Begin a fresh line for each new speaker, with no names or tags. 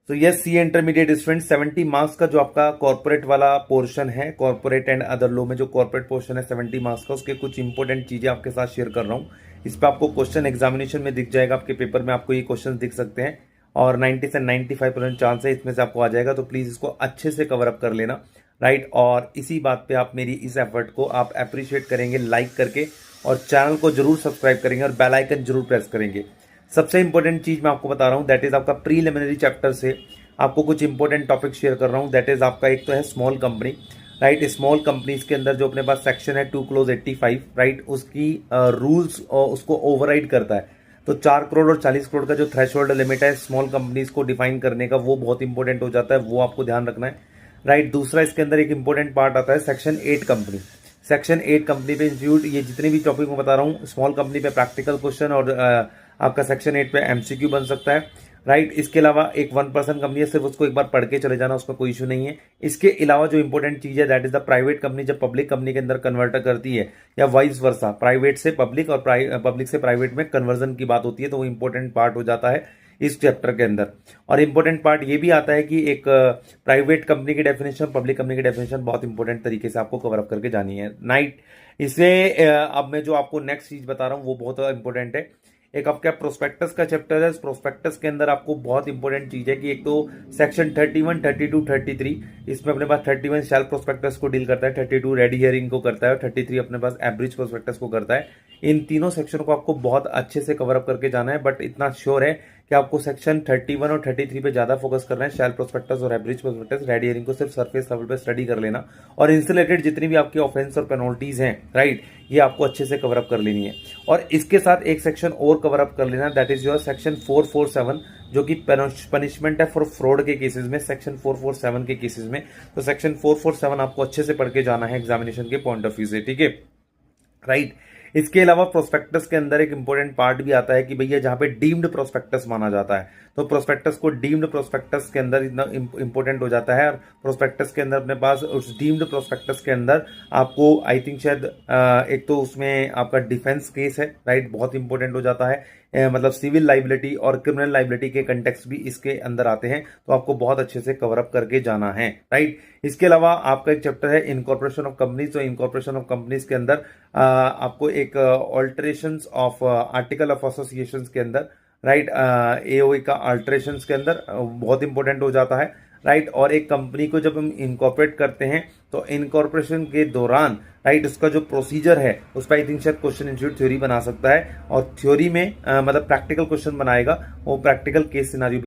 तो यस सी intermediate student 70 marks का जो आपका कॉर्पोरेट वाला पोर्शन है, कॉर्पोरेट एंड अदर लॉ में जो कॉर्पोरेट पोर्शन है 70 मार्क्स का, उसके कुछ इंपॉर्टेंट चीजें आपके साथ शेयर कर रहा हूँ। इस पर आपको क्वेश्चन एग्जामिनेशन में दिख जाएगा, आपके पेपर में आपको ये क्वेश्चन दिख सकते हैं और 90 से 95% चांस है इसमें से आपको आ जाएगा। तो प्लीज इसको अच्छे से कवर अप कर लेना, राइट। और इसी बात पे आप मेरी इस एफर्ट को आप अप्रिशिएट करेंगे लाइक करके, और चैनल को जरूर सब्सक्राइब करेंगे और बेल आइकन जरूर प्रेस करेंगे। सबसे इंपॉर्टेंट चीज मैं आपको बता रहा हूं, दैट इज आपका प्रीलिमिनरी चैप्टर से आपको कुछ इंपॉर्टेंट टॉपिक शेयर कर रहा हूं। दैट इज आपका एक तो है small company, right. Small companies के अंदर जो अपने पास सेक्शन है 2 क्लोज 85, राइट, उसकी रूल्स उसको ओवरराइड करता है। तो 4 करोड़ और 40 करोड़ का जो थ्रेशोल्ड लिमिट है स्मॉल कंपनीज को डिफाइन करने का, वो बहुत इंपॉर्टेंट हो जाता है, वो आपको ध्यान रखना है, राइट। दूसरा इसके अंदर एक इंपॉर्टेंट पार्ट आता है सेक्शन 8 कंपनी। सेक्शन 8 कंपनी पे इंस्टीट्यूट, ये जितने भी टॉपिक मैं बता रहा हूँ, स्मॉल कंपनी पे प्रैक्टिकल क्वेश्चन और आपका सेक्शन 8 पे एमसीक्यू बन सकता है, राइट। इसके अलावा एक 1% कंपनी है, सिर्फ उसको एक बार पढ़ के चले जाना, उसमें कोई इशू नहीं है। इसके अलावा जो इंपॉर्टेंट चीज है that is the private company जब पब्लिक कंपनी के अंदर कन्वर्ट करती है, या वाइस वर्सा, प्राइवेट से पब्लिक और पब्लिक से प्राइवेट में कन्वर्जन की बात होती है, तो वो इंपॉर्टेंट पार्ट हो जाता है इस चैप्टर के अंदर। और इंपॉर्टेंट पार्ट ये भी आता है कि एक प्राइवेट कंपनी की डेफिनेशन, पब्लिक कंपनी की डेफिनेशन बहुत इंपॉर्टेंट तरीके से आपको कवर अप करके जानी है, नाइट। इससे अब मैं जो आपको नेक्स्ट चीज बता रहा हूँ वो बहुत इंपॉर्टेंट है। एक आपका प्रोस्पेक्टस का चैप्टर है। प्रोस्पेक्टस के अंदर आपको बहुत इंपॉर्टेंट चीज है कि एक तो सेक्शन 31, 32, 33, इसमें अपने पास 31 शैल प्रोस्पेक्टस को डील करता है, 32 रेड हियरिंग को करता है और 33 अपने पास एवरेज प्रोस्पेक्टस को करता है। इन तीनों सेक्शन को आपको बहुत अच्छे से कवर अप करके जाना है, बट इतना श्योर है कि आपको सेक्शन 31 और 33 पे ज्यादा फोकस करना है। शैल प्रोस्पेक्टस और एवरेज प्रोस्पेक्टस, रेड हियरिंग को सिर्फ सरफेस लेवल पे स्टडी कर लेना, और इनसे रिलेटेड जितनी भी आपकी ऑफेंस और पेनल्टीज हैं, राइट, ये आपको अच्छे से कवर अप कर लेनी है। और इसके साथ एक सेक्शन और कवर अप कर लेना, दैट इज योर सेक्शन 447, जो कि पनिशमेंट है फॉर फ्रॉड के केसेस में, सेक्शन 447 के केसेस में। तो सेक्शन 447 आपको अच्छे से पढ़ के जाना है एग्जामिनेशन के पॉइंट ऑफ व्यू से, ठीक है, राइट। इसके अलावा प्रोस्पेक्टस के अंदर एक इंपॉर्टेंट पार्ट भी आता है कि भैया जहां पे डीम्ड प्रोस्पेक्टस माना जाता है, तो प्रोस्पेक्टस को डीम्ड प्रोस्पेक्टस के अंदर इतना इंपॉर्टेंट हो जाता है। और प्रोस्पेक्टस के अंदर अपने पास उस डीम्ड प्रोस्पेक्टस के अंदर आपको आई थिंक शायद एक तो उसमें आपका डिफेंस केस है, राइट, बहुत इंपॉर्टेंट हो जाता है। मतलब सिविल लाइबिलिटी और क्रिमिनल लाइबिलिटी के कंटेक्स्ट भी इसके अंदर आते हैं, तो आपको बहुत अच्छे से कवर अप करके जाना है, राइट। इसके अलावा आपका एक चैप्टर है इनकॉर्पोरेशन ऑफ कंपनीज। तो इनकॉर्पोरेशन ऑफ कंपनीज के अंदर आपको एक ऑल्टरेशंस ऑफ आर्टिकल ऑफ एसोसिएशन के अंदर, राइट, एओई का अल्टरेशन के अंदर बहुत इंपॉर्टेंट हो जाता है, राइट। और एक कंपनी को जब हम इनकॉर्पोरेट करते हैं तो इनकॉर्पोरेशन के दौरान, राइट, उसका जो प्रोसीजर है उस पर आई थिंक शायद क्वेश्चन इंस्टीट्यूट थ्योरी बना सकता है, और थ्योरी में मतलब प्रैक्टिकल क्वेश्चन बनाएगा, वो प्रैक्टिकल केस सिनारियो